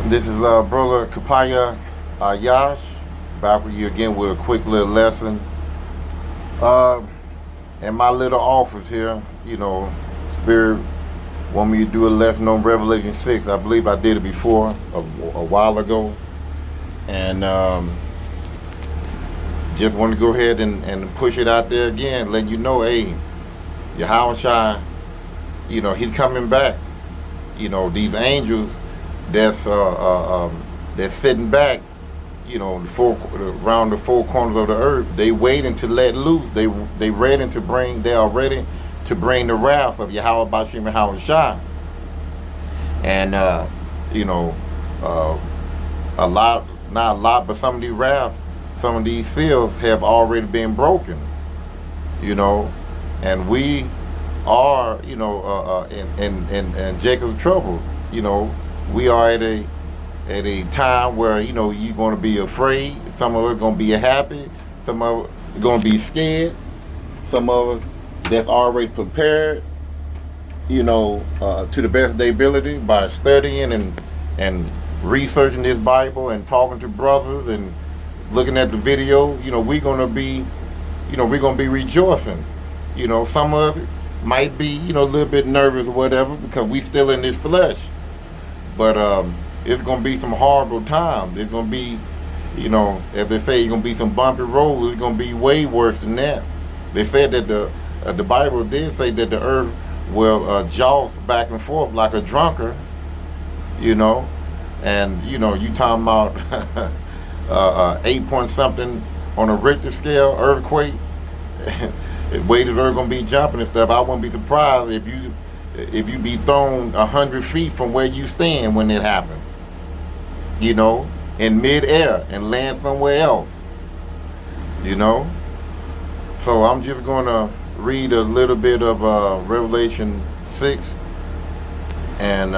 This is Brother Kapaya Yash, back with you again with a quick little lesson. Uh, in my little office here, Spirit want me to do a lesson on Revelation 6. I believe I did it before a while ago. And just want to go ahead and push it out there again, let you know, hey, Yahweh Shai, he's coming back. These angels that's sitting back, around the four corners of the earth. They waiting to let loose. They are ready to bring the wrath of Yahweh Bashim Yahweh Shai. And a lot, not a lot, but some of these wrath, some of these seals have already been broken. And we are, in Jacob's trouble. We are at a time where you're going to be afraid. Some of us going to be happy. Some of us going to be scared. Some of us that's already prepared. To the best of their ability by studying and researching this Bible and talking to brothers and looking at the video. We're going to be, we're going to be rejoicing. Some of us might be, a little bit nervous or whatever because we still in this flesh. But it's going to be some horrible times. It's going to be, as they say, it's going to be some bumpy roads. It's going to be way worse than that. They said that the Bible did say that the earth will joust back and forth like a drunkard, and you talking about 8 point something on a Richter scale earthquake. The way the earth gonna be jumping and stuff, I wouldn't be surprised if you be thrown 100 feet from where you stand when it happens. In mid-air and land somewhere else. So I'm just gonna read a little bit of Revelation 6, and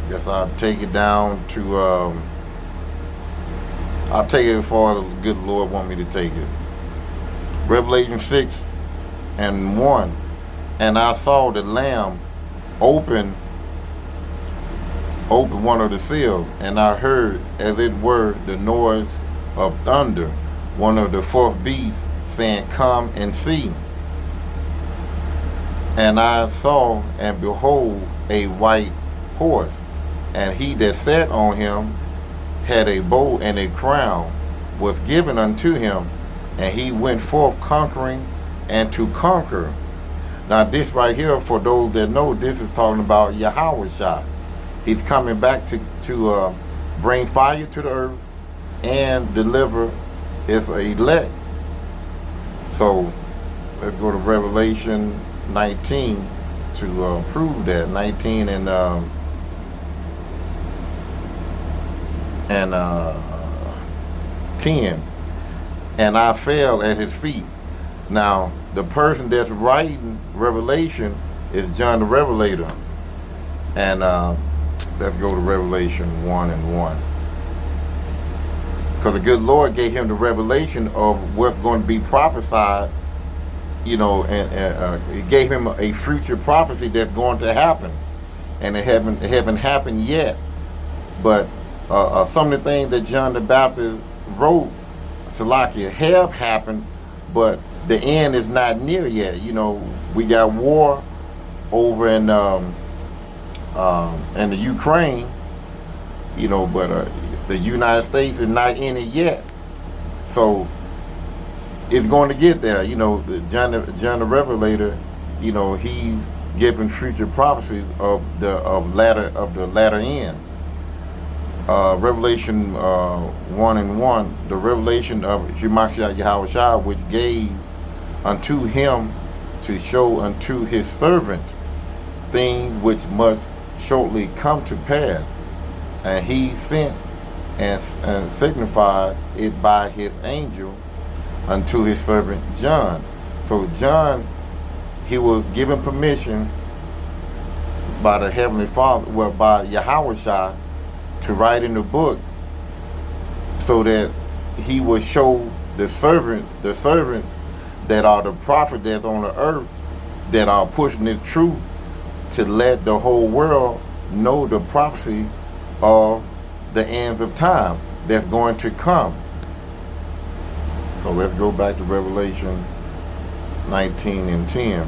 guess I'll take it down to. I'll take it as far as the good Lord want me to take it. Revelation 6 and 1. And I saw the Lamb open one of the seals, and I heard, as it were, the noise of thunder, one of the fourth beasts saying, "Come and see." And I saw, and behold, a white horse, and he that sat on him had a bow, and a crown was given unto him, and he went forth conquering and to conquer. Now this right here, for those that know, this is talking about Yahweh Shai. He's coming back to bring fire to the earth and deliver his elect. So let's go to Revelation 19 to prove that. 19 and 10. And I fell at his feet. Now, the person that's writing Revelation is John the Revelator. And let's go to Revelation 1 and 1. Because the good Lord gave him the revelation of what's going to be prophesied, and it gave him a future prophecy that's going to happen. And it haven't happened yet. But some of the things that John the Baptist wrote, Salakia, have happened, but the end is not near yet. We got war over in the Ukraine, but the United States is not in it yet. So it's going to get there. John the Revelator, he's giving future prophecies of the latter end. Revelation 1 and 1, the revelation of Shemashiach Yahweh Shai, which gave unto him to show unto his servants things which must shortly come to pass. And he sent and signified it by his angel unto his servant John. So John, he was given permission by the Heavenly Father, by Yahweh Shai, to write in the book so that he would show the servants that are the prophets that's on the earth that are pushing this truth, to let the whole world know the prophecy of the ends of time that's going to come. So let's go back to Revelation 19 and 10.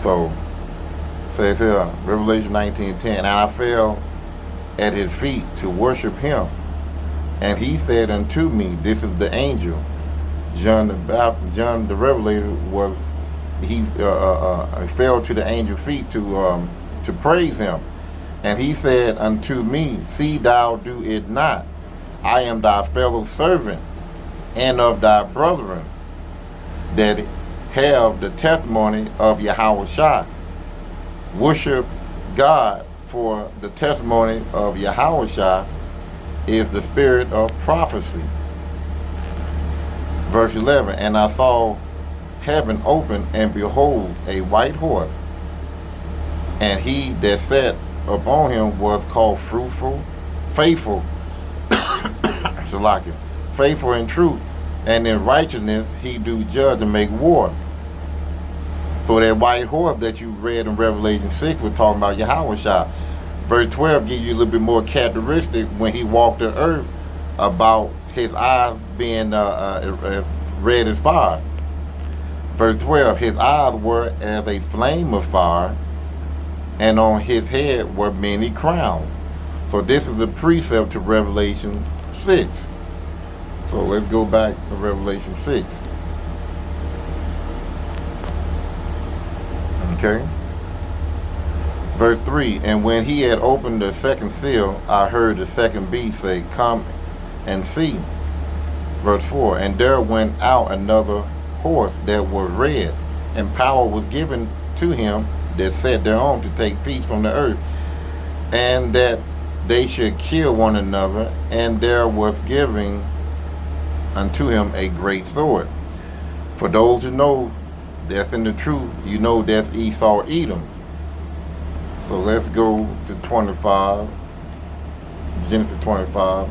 So it says here, Revelation 19 and 10, and I fell at his feet to worship him. And he said unto me, this is the angel. John the Revelator was, he fell to the angel's feet to praise him. And he said unto me, see thou do it not. I am thy fellow servant and of thy brethren that have the testimony of Yahushua. Worship God, for the testimony of Yahushua is the spirit of prophecy. Verse 11, and I saw heaven open, and behold, a white horse, and he that sat upon him was called fruitful, faithful, faithful in truth, and in righteousness he do judge and make war. So that white horse that you read in Revelation 6 was talking about Yahushua. Verse 12 gives you a little bit more characteristic when he walked the earth about his eyes being red as fire. Verse 12, his eyes were as a flame of fire, and on his head were many crowns. So this is a precept to Revelation 6. So let's go back to Revelation 6. Okay. Verse 3, and when he had opened the second seal, I heard the second beast say, come and see. Verse 4, and there went out another horse that was red, and power was given to him that sat thereon to take peace from the earth, and that they should kill one another, and there was giving unto him a great sword. For those who know that's in the truth, you know that's Esau Edom. So let's go to 25, Genesis 25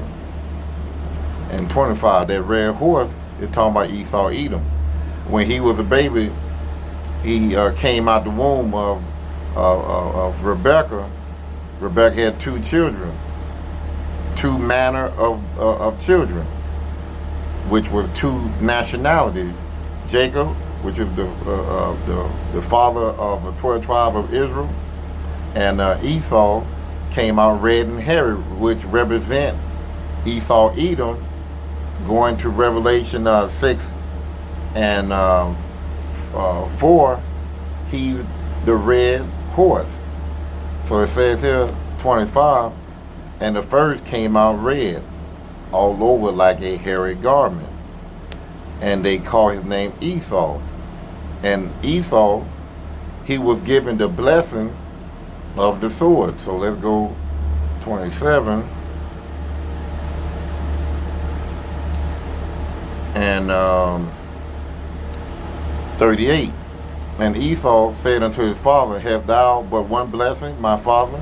and 25. That red horse is talking about Esau Edom. When he was a baby, he came out the womb of Rebekah. Rebekah had two children, two manner of children, which was two nationalities. Jacob, which is the father of the 12 tribe of Israel, and Esau came out red and hairy, which represent Esau Edom. Going to Revelation 6 and 4, he's the red horse. So it says here, 25, and the first came out red, all over like a hairy garment. And they call his name Esau. And Esau, he was given the blessing of the sword. So let's go 27. And 38. And Esau said unto his father, hast thou but one blessing, my father?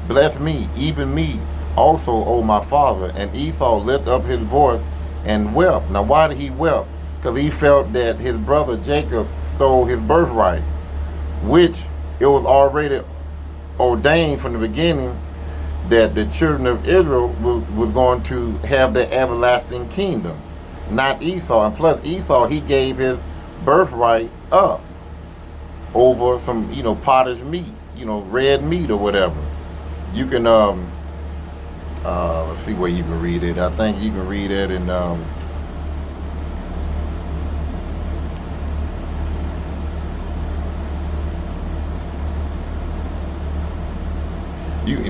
Bless me, even me also, O my father. And Esau lifted up his voice and wept. Now why did he weep? Because he felt that his brother Jacob stole his birthright, which it was already ordained from the beginning that the children of Israel was going to have the everlasting kingdom, not Esau. And plus Esau, he gave his birthright up over some, potter's meat, red meat or whatever. You can, let's see where you can read it. I think you can read it in,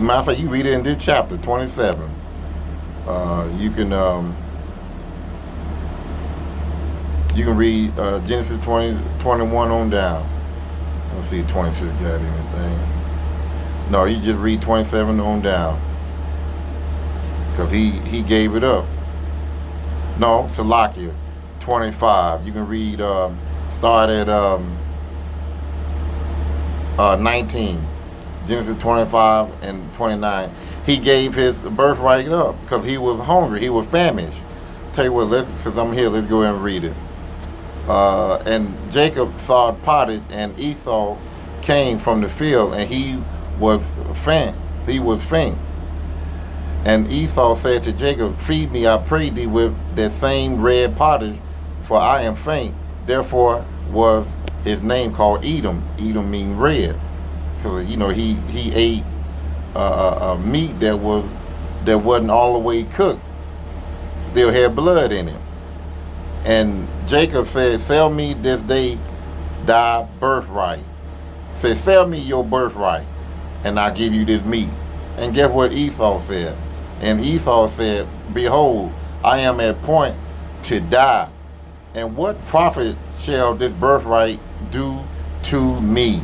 matter of fact, you read it in this chapter, 27. You can read Genesis 21 on down. Let's see if 26 got anything. No, you just read 27 on down. Because he gave it up. No, Salakia, 25. You can read, start at 19. Genesis 25 and 29. He gave his birthright up because he was hungry. He was famished. Tell you what, since I'm here, let's go ahead and read it. And Jacob saw pottage, and Esau came from the field, and he was faint. And Esau said to Jacob, feed me, I pray thee, with that same red pottage, for I am faint. Therefore was his name called Edom. Edom means red, because he ate meat that wasn't all the way cooked, still had blood in it. And Jacob said, sell me this day thy birthright. Said, sell me your birthright, and I'll give you this meat. And guess what Esau said? And Esau said, behold, I am at point to die. And what profit shall this birthright do to me?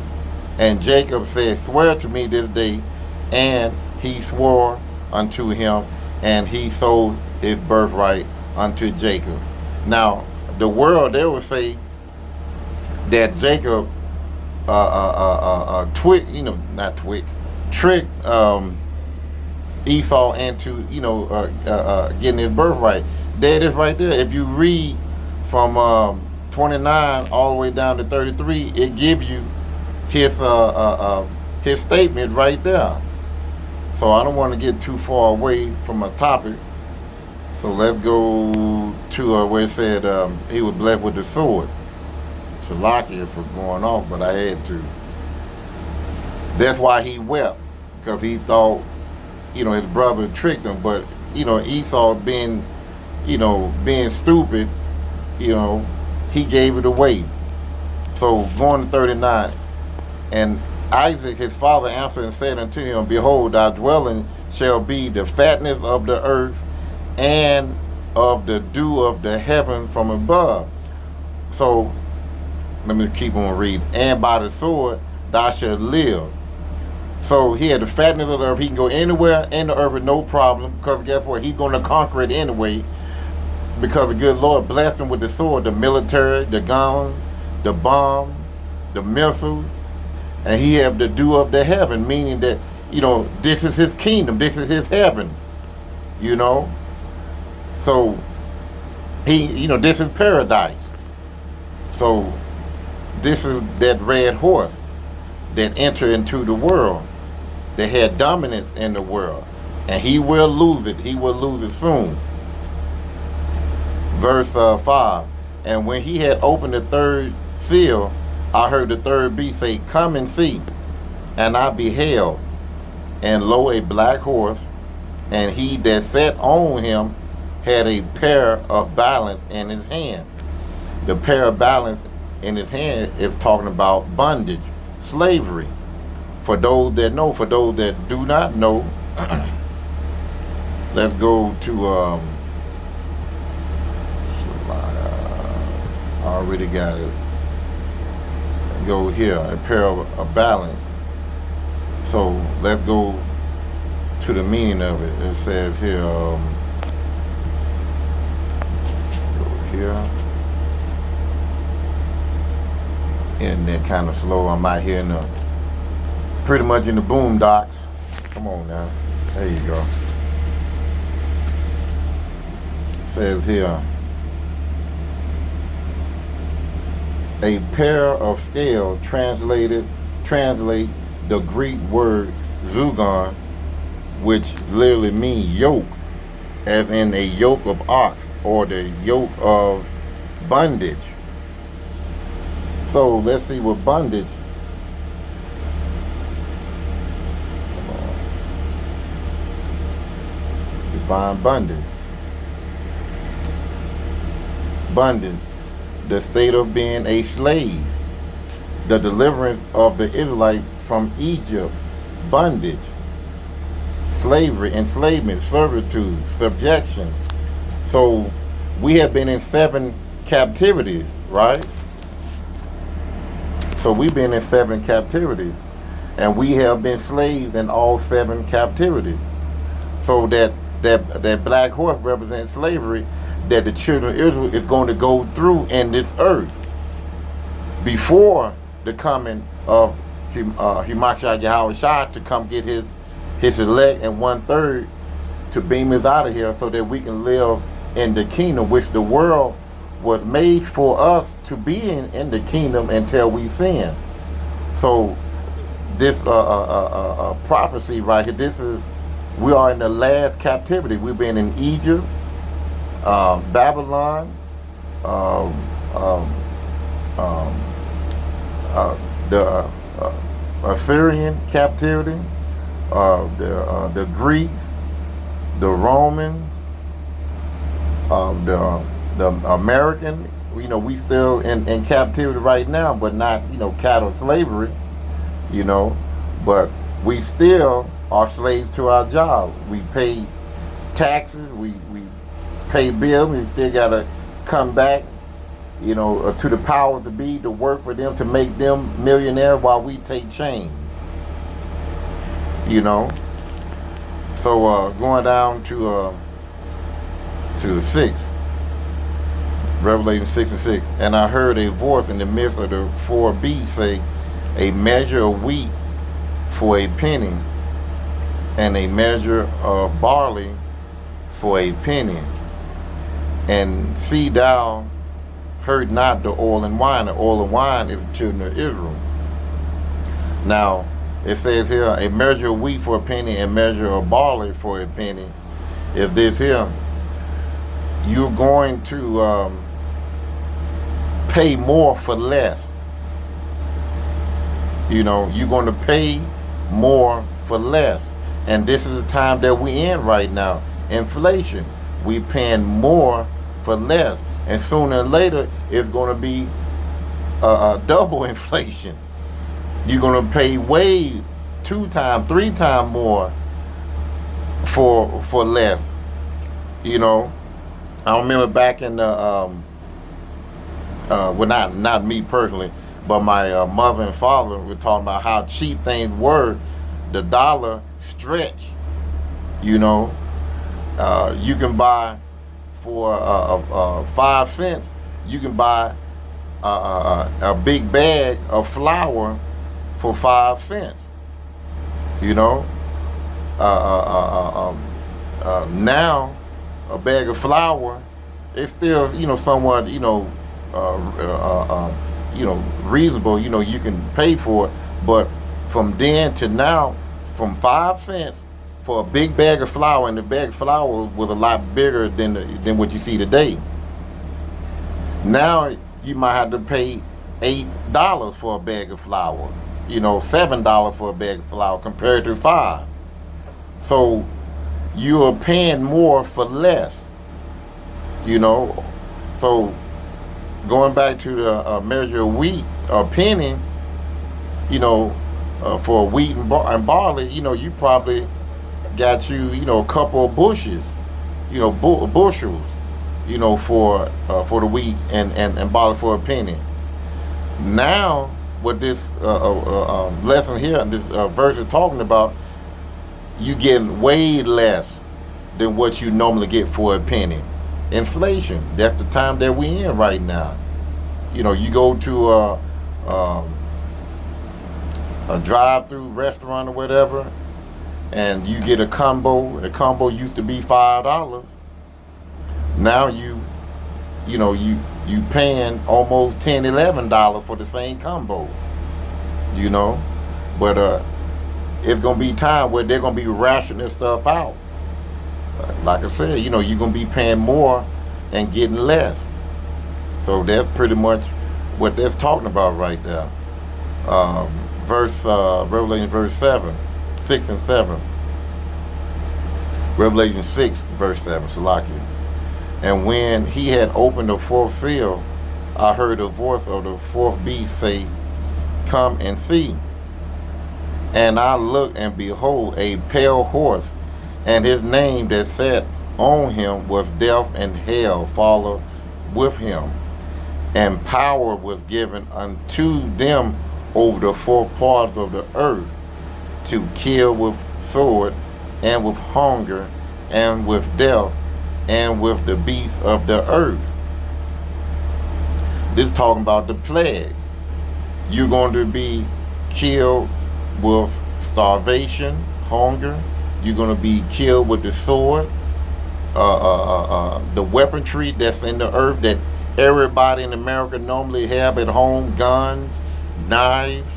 And Jacob said, swear to me this day. And he swore unto him, and he sold his birthright unto Jacob. Now, the world, they will say that Jacob tricked Esau into getting his birthright. There it is right there. If you read from 29 all the way down to 33, it gives you his statement right there. So I don't want to get too far away from a topic. So let's go to where it said he was blessed with the sword. Shalakia for going off, but I had to. That's why he wept, because he thought, his brother tricked him. But Esau being stupid, he gave it away. So going to 39, and Isaac his father answered and said unto him, behold, thy dwelling shall be the fatness of the earth, and of the dew of the heaven from above. So let me keep on reading. And by the sword thou shalt live. So he had the fatness of the earth. He can go anywhere in the earth with no problem, because guess what? He's going to conquer it anyway, because the good Lord blessed him with the sword, the military, the guns, the bombs, the missiles, and he have the dew of the heaven, meaning that, this is his kingdom, this is his heaven, So he, this is paradise. So this is that red horse that entered into the world, that had dominance in the world, and he will lose it. He will lose it soon. Verse 5, and when he had opened the third seal, I heard the third beast say, come and see. And I beheld, and lo, a black horse, and he that sat on him had a pair of balance in his hand. The pair of balance in his hand is talking about bondage, slavery. For those that know, for those that do not know, let's go to I already got it. Go here, a pair of a balance. So let's go to the meaning of it. It says here, go here. And then kind of slow. I'm out here pretty much in the boondocks. Come on now. There you go. It says here, a pair of scales translate the Greek word zugon, which literally means yoke, as in a yoke of ox, or the yoke of bondage. So let's see what bondage. Come on. Define bondage. Bondage, the state of being a slave, the deliverance of the Israelite from Egypt, bondage, slavery, enslavement, servitude, subjection. So we have been in 7 captivities, right? So we've been in 7 captivities, and we have been slaves in all 7 captivities. So that black horse represents slavery that the children of Israel is going to go through in this earth before the coming of Himakshah Yahushua to come get his elect and 1/3 to beam us out of here, so that we can live in the kingdom, which the world was made for us to be in the kingdom until we sin. So this prophecy right here, this is We are in the last captivity. We've been in Egypt, Babylon, um, um, um, the Assyrian captivity, the Greeks, the Roman, the American. We still in captivity right now, but not cattle slavery. You know, but we still are slaves to our job. We pay taxes. We pay bills. We still gotta come back to the powers to be to work for them to make them millionaire while we take change. You know. So going down to 6, Revelation 6:6, and I heard a voice in the midst of the four beasts say, a measure of wheat for a penny, and a measure of barley for a penny, and see thou hurt not the oil and wine. The oil and wine is the children of Israel. Now, it says here, a measure of wheat for a penny and measure of barley for a penny. Is this here? You're going to pay more for less. You're going to pay more for less. And this is the time that we're in right now. Inflation. We're paying more for less. And sooner or later, it's going to be double inflation. You're going to pay way 2 times, 3 times more for less. I remember back in the well, not me personally, but my mother and father were talking about how cheap things were. The dollar stretch. You can buy for 5 cents. You can buy a big bag of flour for 5 cents. Now a bag of flour is still somewhat reasonable. You can pay for it, but from then to now, from 5 cents for a big bag of flour, and the bag of flour was a lot bigger than what you see today. Now you might have to pay $8 for a bag of flour, $7 for a bag of flour compared to 5. So you are paying more for less. So going back to the measure of wheat or penny, for wheat and barley, you probably got a couple of bushels, bushels, for the wheat and barley for a penny. Now, what this lesson here and this verse is talking about, you getting way less than what you normally get for a penny. Inflation. That's the time that we in right now. You go to a drive-through restaurant or whatever, and you get a combo. The combo used to be $5. Now you paying almost $10, $11 for the same combo. But it's gonna be time where they're gonna be rationing stuff out. Like I said, you're gonna be paying more and getting less. So that's pretty much what that's talking about right there. Revelation verse 7, 6 and 7. Revelation 6, verse 7, Salakia. And when he had opened the fourth seal, I heard the voice of the fourth beast say, come and see. And I looked, and behold, a pale horse, and his name that sat on him was Death, and hell followed with him. And power was given unto them over the 4 parts of the earth, to kill with sword, and with hunger, and with death, and with the beasts of the earth. This is talking about the plague. You're going to be killed with starvation, hunger. You're going to be killed with the sword, the weaponry that's in the earth that everybody in America normally have at home, guns, knives,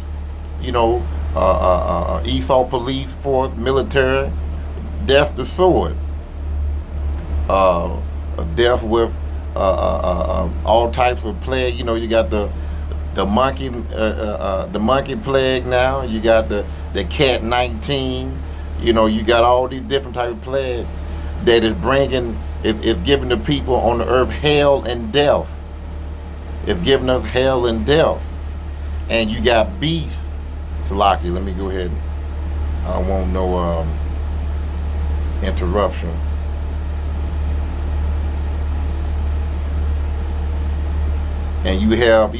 Esau police force, military. death the sword, uh, death with all types of plague. You know, you got the monkey plague now. You got the cat 19. You know, you got all these different type of plague that is bringing is giving the people on the earth hell and death. It's giving us hell and death. And you got beasts. Salaki, let me go ahead. I don't want no interruption. And you have,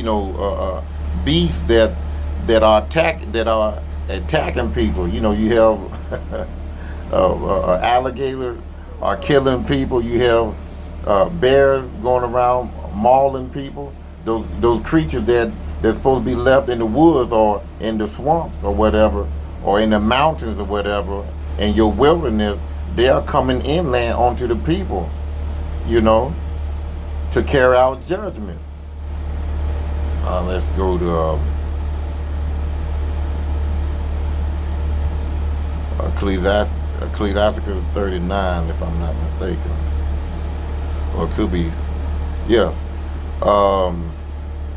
beasts that are attacking people. You know, you have alligators are killing people. You have bears going around mauling people. Those creatures that's supposed to be left in the woods or in the swamps or whatever, or in the mountains or whatever, in your wilderness, they are coming inland onto the people, to carry out judgment. Let's go to Ecclesiasticus 39, if I'm not mistaken. Or it could be, yes.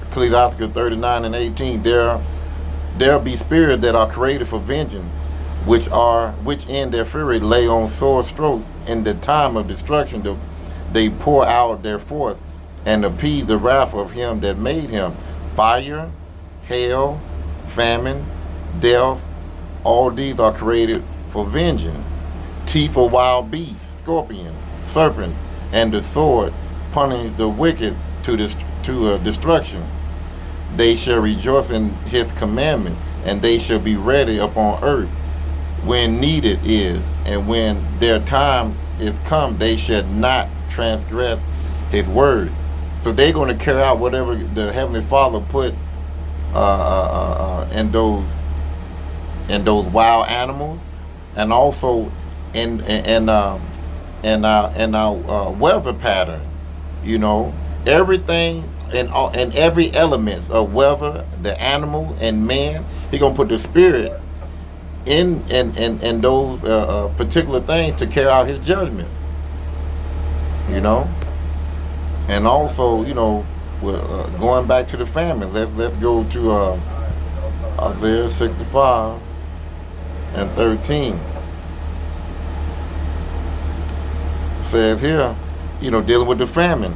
Ecclesiasticus 39 and 18, there be spirits that are created for vengeance, which in their fury lay on sore strokes. In the time of destruction they pour out their force and appease the wrath of him that made him. Fire, hail, famine, death, all these are created for vengeance. Teeth of wild beasts, scorpion, serpent, and the sword punish the wicked to destruction. They shall rejoice in his commandment, and they shall be ready upon earth when needed is, and when their time is come, they shall not transgress his word. So they're going to carry out whatever the Heavenly Father put in those wild animals, and also in our weather pattern. Everything in every element of weather, the animal and man, He's gonna put the spirit in those particular things to carry out His judgment. And also, going back to the famine, let's go to Isaiah 65 and 13. Says here, dealing with the famine.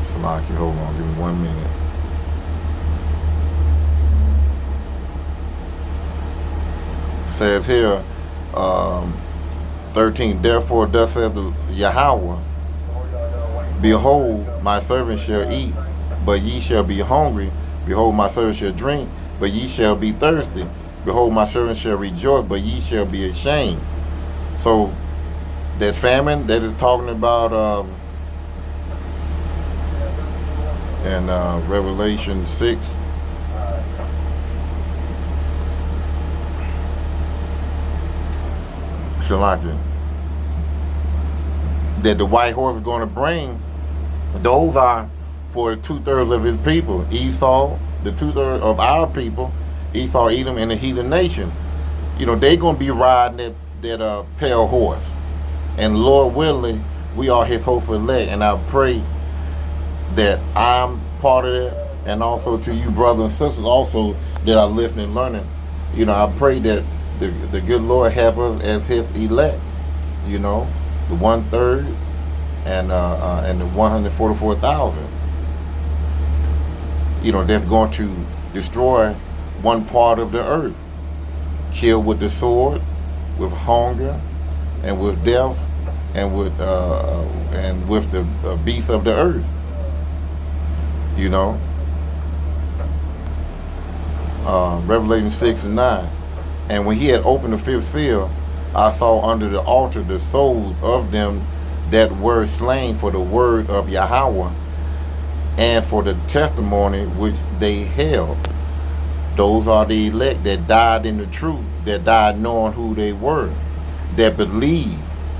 Salaki, hold on, give me 1 minute. Says here, 13, therefore thus says the Yahweh, behold, my servant shall eat, but ye shall be hungry. Behold, my servant shall drink, but ye shall be thirsty. Behold, my servant shall rejoice, but ye shall be ashamed. So that famine that is talking about in Revelation 6, Shalaki, that the white horse is going to bring, those are for 2/3 of his people. Esau, the 2/3 of our people, Esau, Edom, and the heathen nation. They're going to be riding that pale horse. And Lord willing, we are his hopeful elect. And I pray that I'm part of that, and also to you brothers and sisters also that are listening and learning. I pray that the good Lord have us as his elect, the 1/3 and the 144,000, that's going to destroy one part of the earth, kill with the sword, with hunger, and with death, and with the beasts of the earth. Revelation 6 and 9. And when he had opened the fifth seal, I saw under the altar the souls of them that were slain for the word of Yahweh and for the testimony which they held. Those are the elect that died in the truth, that died knowing who they were, that believed,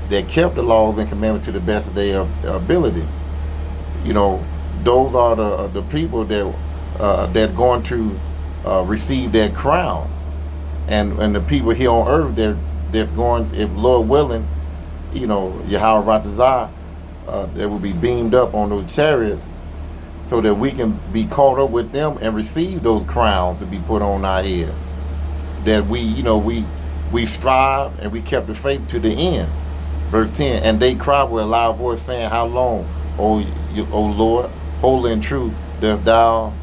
that kept the laws and commandments to the best of their ability. Those are the people that going to receive that crown. and the people here on earth that's going, if Lord willing, Yahweh Ratazah, they will be beamed up on those chariots, so that we can be caught up with them and receive those crowns to be put on our head. That we strive and we kept the faith to the end. Verse 10, and they cried with a loud voice, saying, how long, O Lord, holy and true, dost thou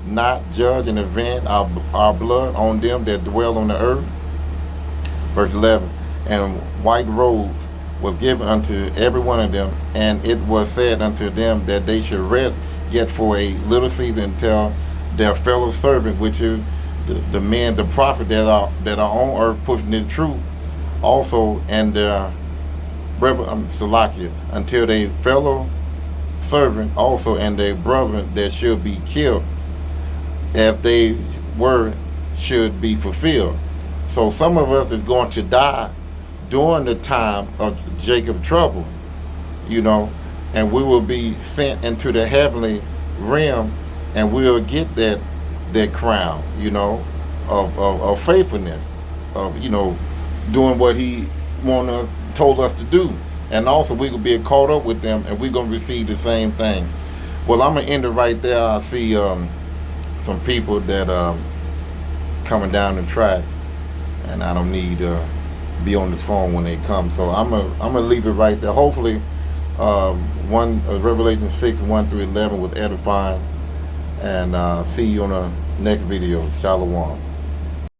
not judge and avenge our blood on them that dwell on the earth? Verse 11, and white robe was given unto every one of them, and it was said unto them that they should rest yet for a little season until their fellow servant, which is the men, the prophet that are on earth pushing this truth, also, and their Salakia, until they fellow servant also and their brethren that should be killed, if they were should be fulfilled. So some of us is going to die during the time of Jacob's trouble, and we will be sent into the heavenly realm, and we'll get that crown, of faithfulness, of doing what he told us to do. And also we will be caught up with them, and we're going to receive the same thing. Well, I'm going to end it right there. I see some people that coming down the track, and I don't need to be on the phone when they come. So I'm gonna leave it right there. Hopefully, Revelation 6, 1 through 11 was edifying. And see you on the next video. Shalom.